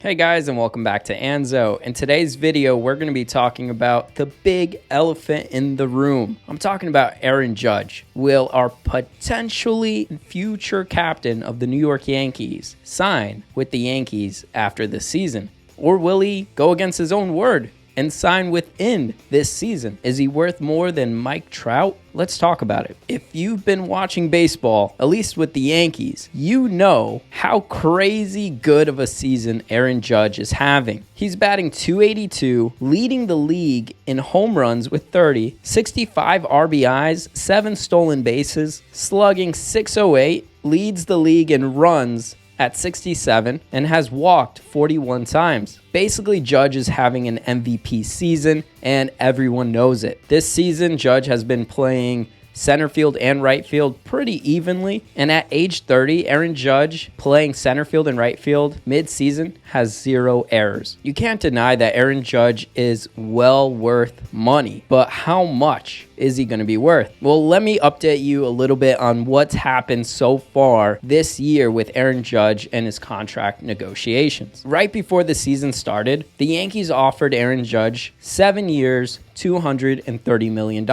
Hey guys, and welcome back to Anzo. In today's video, we're going to be talking about the big elephant in the room. I'm talking about Aaron Judge. Will our potentially future captain of the New York Yankees sign with the Yankees after this season? Or will he go against his own word and sign within this season? Is he worth more than Mike Trout? Let's talk about it. If you've been watching baseball, at least with the Yankees, you know how crazy good of a season Aaron Judge is having. He's batting .282, leading the league in home runs with 30, 65 RBIs, 7 stolen bases, slugging .608, leads the league in runs at 67 and has walked 41 times. Basically, Judge is having an MVP season and everyone knows it. This season, Judge has been playing center field and right field pretty evenly. And at age 30, Aaron Judge playing center field and right field mid-season has 0 errors. You can't deny that Aaron Judge is well worth money, but how much is he going to be worth? Well, let me update you a little bit on what's happened so far this year with Aaron Judge and his contract negotiations. Right before the season started, the Yankees offered Aaron Judge 7 years, $230 million.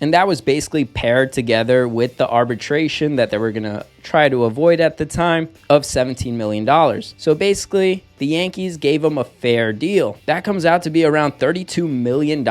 And that was basically paired together with the arbitration that they were going to try to avoid at the time of $17 million. So basically, the Yankees gave him a fair deal. That comes out to be around $32 million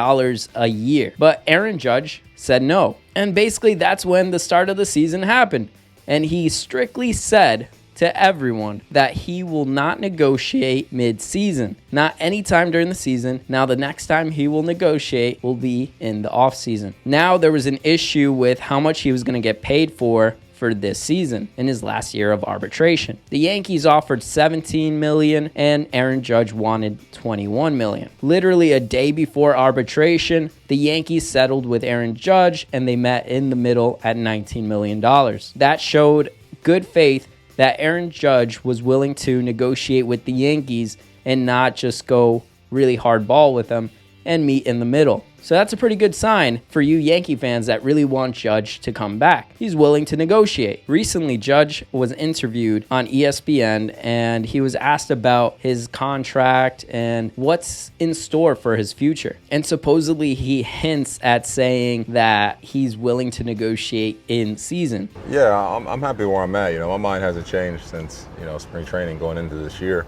a year. But Aaron Judge said no. And basically, that's when the start of the season happened. And he strictly said to everyone that he will not negotiate mid-season, not anytime during the season. Now, the next time he will negotiate will be in the offseason. Now, there was an issue with how much he was going to get paid for this season in his last year of arbitration. The Yankees offered $17 million and Aaron Judge wanted $21 million. Literally a day before arbitration, the Yankees settled with Aaron Judge and they met in the middle at $19 million. That showed good faith that Aaron Judge was willing to negotiate with the Yankees and not just go really hardball with them and meet in the middle. So that's a pretty good sign for you Yankee fans that really want Judge to come back. He's willing to negotiate. Recently, Judge was interviewed on ESPN and he was asked about his contract and what's in store for his future. And supposedly he hints at saying that he's willing to negotiate in season. Yeah, I'm happy where I'm at. My mind hasn't changed since, spring training going into this year.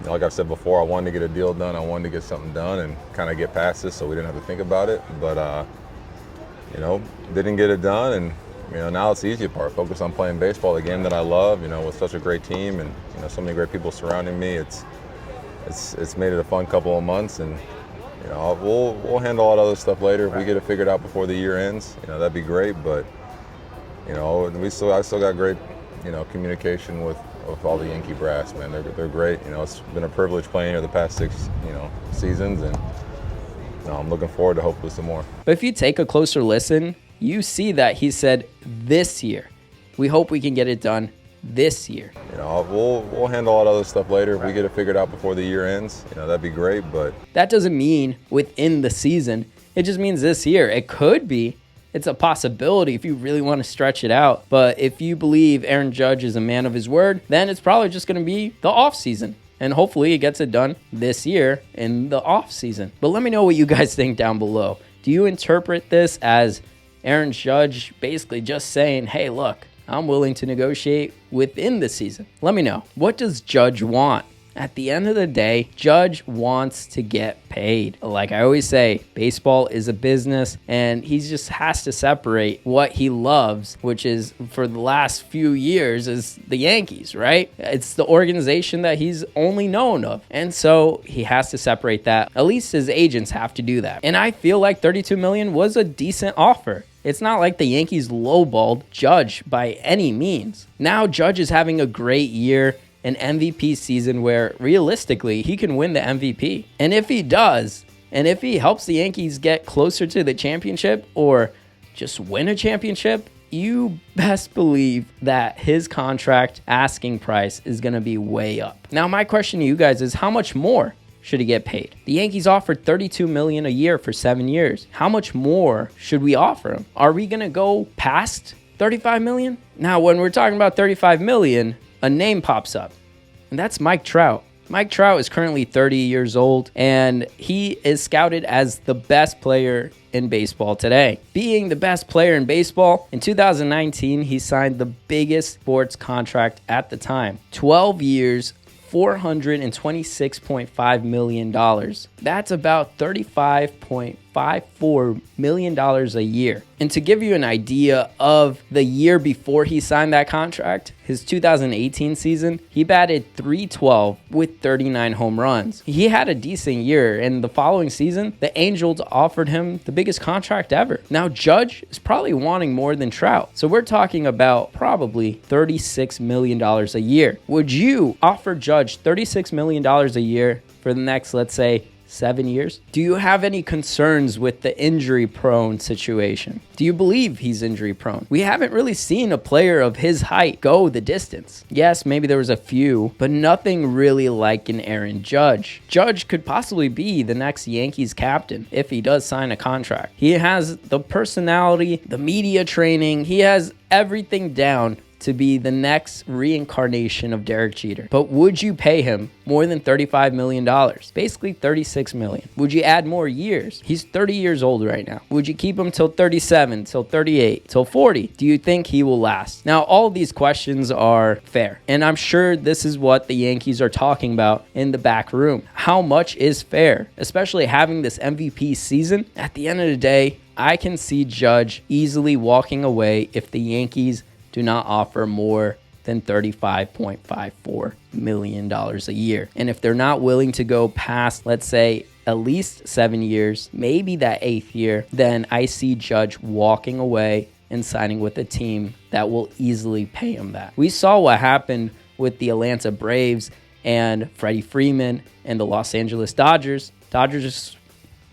Like I've said before, I wanted to get a deal done. I wanted to get something done and kind of get past this so we didn't have to think about it. But, didn't get it done. And, now it's the easy part. Focus on playing baseball, the game that I love, with such a great team and, so many great people surrounding me. It's made it a fun couple of months. And, we'll handle all that other stuff later. If we get it figured out before the year ends, that'd be great. But, I still got great, communication with all the Yankee brass, man. They're great. It's been a privilege playing here the past 6, seasons, and I'm looking forward to hopefully some more. But if you take a closer listen, you see that he said this year. We hope we can get it done this year. We'll handle all that other stuff later. If we get it figured out before the year ends, that'd be great. But that doesn't mean within the season. It just means this year. It could be. It's a possibility if you really want to stretch it out. But if you believe Aaron Judge is a man of his word, then it's probably just going to be the offseason. And hopefully he gets it done this year in the offseason. But let me know what you guys think down below. Do you interpret this as Aaron Judge basically just saying, hey, look, I'm willing to negotiate within the season? Let me know. What does Judge want? At the end of the day, Judge wants to get paid. Like I always say, baseball is a business, and he just has to separate what he loves, which is for the last few years is the Yankees, right? It's the organization that he's only known of. And so he has to separate that. At least his agents have to do that. And I feel like $32 million was a decent offer. It's not like the Yankees lowballed Judge by any means. Now Judge is having a great year, an MVP season where realistically he can win the MVP. And if he does, and if he helps the Yankees get closer to the championship or just win a championship, you best believe that his contract asking price is going to be way up. Now, my question to you guys is, how much more should he get paid? The Yankees offered $32 million a year for 7 years. How much more should we offer him? Are we going to go past $35 million? Now, when we're talking about $35 million, a name pops up, and that's Mike Trout. Mike Trout is currently 30 years old, and he is scouted as the best player in baseball today. Being the best player in baseball, in 2019, he signed the biggest sports contract at the time. 12 years, $426.5 million. That's about $35.54 million a year. And to give you an idea of the year before he signed that contract, his 2018 season, he batted .312 with 39 home runs. He had a decent year, and the following season, the Angels offered him the biggest contract ever. Now, Judge is probably wanting more than Trout. So we're talking about probably $36 million a year. Would you offer Judge $36 million a year for the next, let's say, 7 years? Do you have any concerns with the injury-prone situation? Do you believe he's injury-prone? We haven't really seen a player of his height go the distance. Yes, maybe there was a few, but nothing really like an Aaron Judge. Judge could possibly be the next Yankees captain if he does sign a contract. He has the personality, the media training, he has everything down to be the next reincarnation of Derek Jeter. But would you pay him more than $35 million? Basically $36 million. Would you add more years? He's 30 years old right now. Would you keep him till 37, till 38, till 40? Do you think he will last? Now, all of these questions are fair, and I'm sure this is what the Yankees are talking about in the back room. How much is fair? Especially having this MVP season. At the end of the day, I can see Judge easily walking away if the Yankees do not offer more than $35.54 million a year. And if they're not willing to go past, let's say, at least 7 years, maybe that 8th year, then I see Judge walking away and signing with a team that will easily pay him that. We saw what happened with the Atlanta Braves and Freddie Freeman and the Los Angeles Dodgers. Dodgers just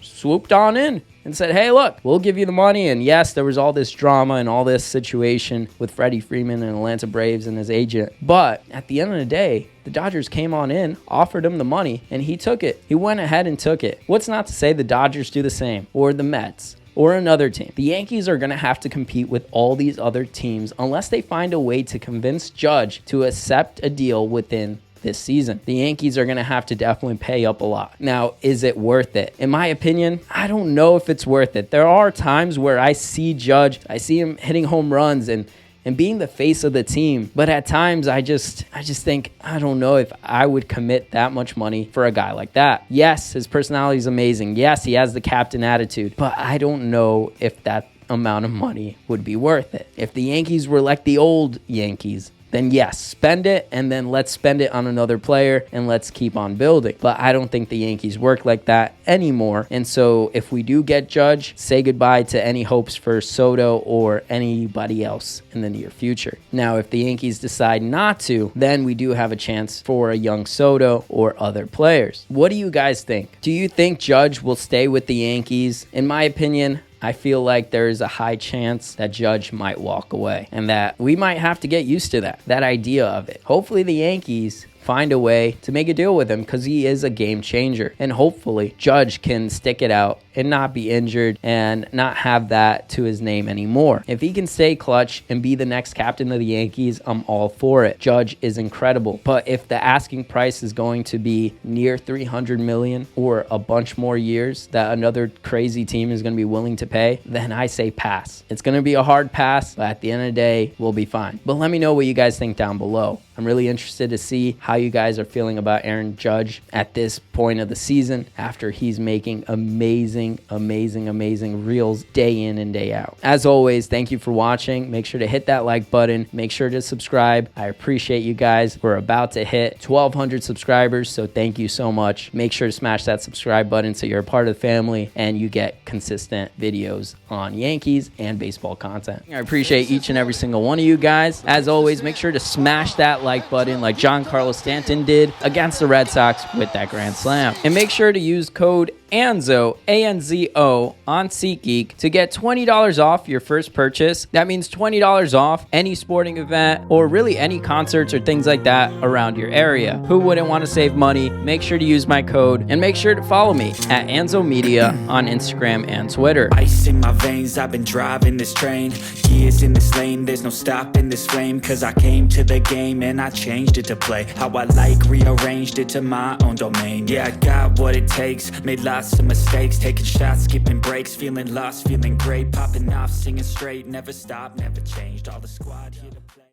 swooped on in and said, hey, look, we'll give you the money. And yes, there was all this drama and all this situation with Freddie Freeman and Atlanta Braves and his agent. But at the end of the day, the Dodgers came on in, offered him the money, and he took it. He went ahead and took it. What's not to say the Dodgers do the same, or the Mets, or another team? The Yankees are going to have to compete with all these other teams unless they find a way to convince Judge to accept a deal within this season. The Yankees are going to have to definitely pay up a lot. Now, is it worth it? In my opinion, I don't know if it's worth it. There are times where I see Judge, I see him hitting home runs and being the face of the team. But at times, I just think, I don't know if I would commit that much money for a guy like that. Yes, his personality is amazing. Yes, he has the captain attitude. But I don't know if that amount of money would be worth it. If the Yankees were like the old Yankees, then yes, spend it, and then let's spend it on another player, and let's keep on building. But I don't think the Yankees work like that anymore. And so if we do get Judge, say goodbye to any hopes for Soto or anybody else in the near future. Now, if the Yankees decide not to, then we do have a chance for a young Soto or other players. What do you guys think? Do you think Judge will stay with the Yankees? In my opinion, I feel like there is a high chance that Judge might walk away, and that we might have to get used to that idea of it. Hopefully the Yankees find a way to make a deal with him because he is a game changer, and hopefully Judge can stick it out and not be injured and not have that to his name anymore. If he can stay clutch and be the next captain of the Yankees, I'm all for it. Judge is incredible. But if the asking price is going to be near $300 million or a bunch more years that another crazy team is going to be willing to pay, then I say pass. It's going to be a hard pass, but at the end of the day, we'll be fine. But let me know what you guys think down below. I'm really interested to see how you guys are feeling about Aaron Judge at this point of the season after he's making amazing reels day in and day out. As always, thank you for watching. Make sure to hit that like button. Make sure to subscribe. I appreciate you guys. We're about to hit 1,200 subscribers, so thank you so much. Make sure to smash that subscribe button so you're a part of the family and you get consistent videos on Yankees and baseball content. I appreciate each and every single one of you guys. As always, make sure to smash that like button like Giancarlo Stanton did against the Red Sox with that grand slam. And make sure to use code Anzo, ANZO, on SeatGeek to get $20 off your first purchase. That means $20 off any sporting event or really any concerts or things like that around your area. Who wouldn't want to save money? Make sure to use my code and make sure to follow me at Anzo Media on Instagram and Twitter. Ice in my veins, I've been driving this train. Years in this lane, there's no stopping this flame. Cause I came to the game and I changed it to play how I like, rearranged it to my own domain. Yeah, I got what it takes, made lots of mistakes, taking shots, skipping breaks, feeling lost, feeling great, popping off, singing straight, never stopped, never changed, all the squad here to play.